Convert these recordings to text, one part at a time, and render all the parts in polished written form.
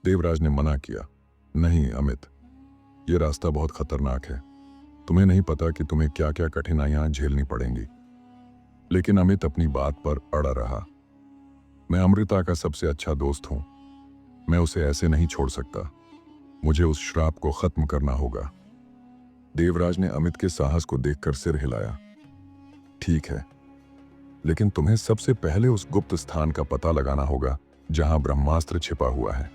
देवराज ने मना किया। नहीं अमित, ये रास्ता बहुत खतरनाक है। तुम्हें नहीं पता कि तुम्हें क्या क्या कठिनाइयां झेलनी पड़ेंगी। लेकिन अमित अपनी बात पर अड़ा रहा। मैं अमृता का सबसे अच्छा दोस्त हूं। मैं उसे ऐसे नहीं छोड़ सकता। मुझे उस श्राप को खत्म करना होगा। देवराज ने अमित के साहस को देखकर सिर हिलाया। ठीक है, लेकिन तुम्हें सबसे पहले उस गुप्त स्थान का पता लगाना होगा जहां ब्रह्मास्त्र छिपा हुआ है।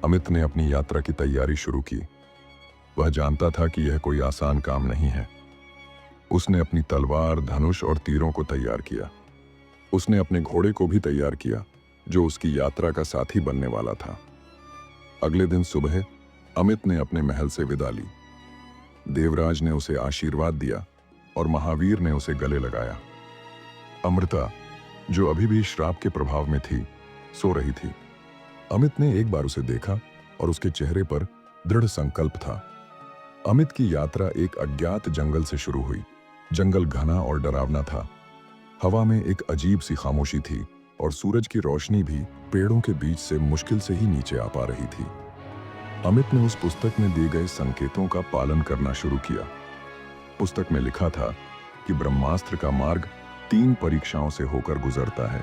अमित ने अपनी यात्रा की तैयारी शुरू की। वह जानता था कि यह कोई आसान काम नहीं है। उसने अपनी तलवार, धनुष और तीरों को तैयार किया। उसने अपने घोड़े को भी तैयार किया, जो उसकी यात्रा का साथी बनने वाला था। अगले दिन सुबह अमित ने अपने महल से विदा ली। देवराज ने उसे आशीर्वाद दिया और महावीर ने उसे गले लगाया। अमृता, जो अभी भी श्राप के प्रभाव में थी, सो रही थी। अमित ने एक बार उसे देखा और उसके चेहरे पर दृढ़ संकल्प था। अमित की यात्रा एक अज्ञात जंगल से शुरू हुई। जंगल घना और डरावना था। हवा में एक अजीब सी खामोशी थी और सूरज की रोशनी भी पेड़ों के बीच से मुश्किल से ही नीचे आ पा रही थी। अमित ने उस पुस्तक में दिए गए संकेतों का पालन करना शुरू किया। पुस्तक में लिखा था कि ब्रह्मास्त्र का मार्ग 3 परीक्षाओं से होकर गुजरता है।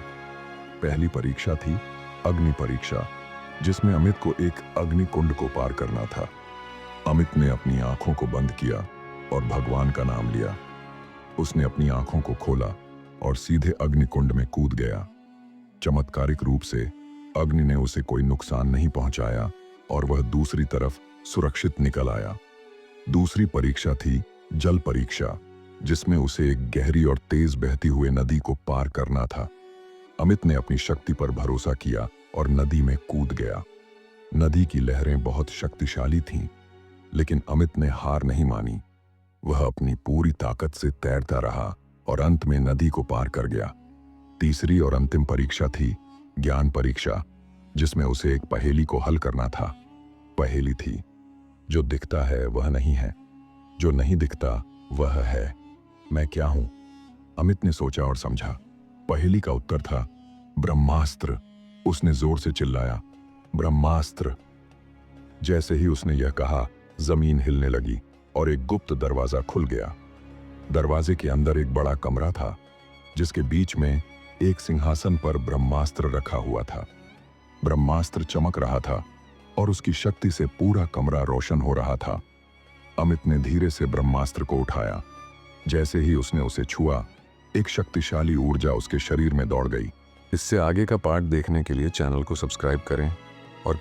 पहली परीक्षा थी अग्नि परीक्षा, जिसमें अमित को एक अग्नि कुंड को पार करना था। अमित ने अपनी आंखों को बंद किया और भगवान का नाम लिया। उसने अपनी आंखों को खोला और सीधे अग्निकुंड में कूद गया। चमत्कारिक रूप से अग्नि ने उसे कोई नुकसान नहीं पहुंचाया और वह दूसरी तरफ सुरक्षित निकल आया। दूसरी परीक्षा थी जल परीक्षा, जिसमें उसे एक गहरी और तेज बहती हुई नदी को पार करना था। अमित ने अपनी शक्ति पर भरोसा किया और नदी में कूद गया। नदी की लहरें बहुत शक्तिशाली थीं, लेकिन अमित ने हार नहीं मानी। वह अपनी पूरी ताकत से तैरता रहा और अंत में नदी को पार कर गया। तीसरी और अंतिम परीक्षा थी ज्ञान परीक्षा, जिसमें उसे एक पहेली को हल करना था। पहेली थी, जो दिखता है वह नहीं है, जो नहीं दिखता वह है। मैं क्या हूं? अमित ने सोचा और समझा। पहेली का उत्तर था ब्रह्मास्त्र। उसने जोर से चिल्लाया, ब्रह्मास्त्र। जैसे ही उसने यह कहा, जमीन हिलने लगी और एक गुप्त दरवाजा खुल गया। दरवाजे के अंदर एक बड़ा कमरा था, जिसके बीच में एक सिंहासन पर ब्रह्मास्त्र रखा हुआ था। ब्रह्मास्त्र चमक रहा था और उसकी शक्ति से पूरा कमरा रोशन हो रहा था। अमित ने धीरे से ब्रह्मास्त्र को उठाया। जैसे ही उसने उसे छुआ, एक शक्तिशाली ऊर्जा उसके शरीर में दौड़ गई। इससे आगे का पार्ट देखने के लिए चैनल को सब्सक्राइब करें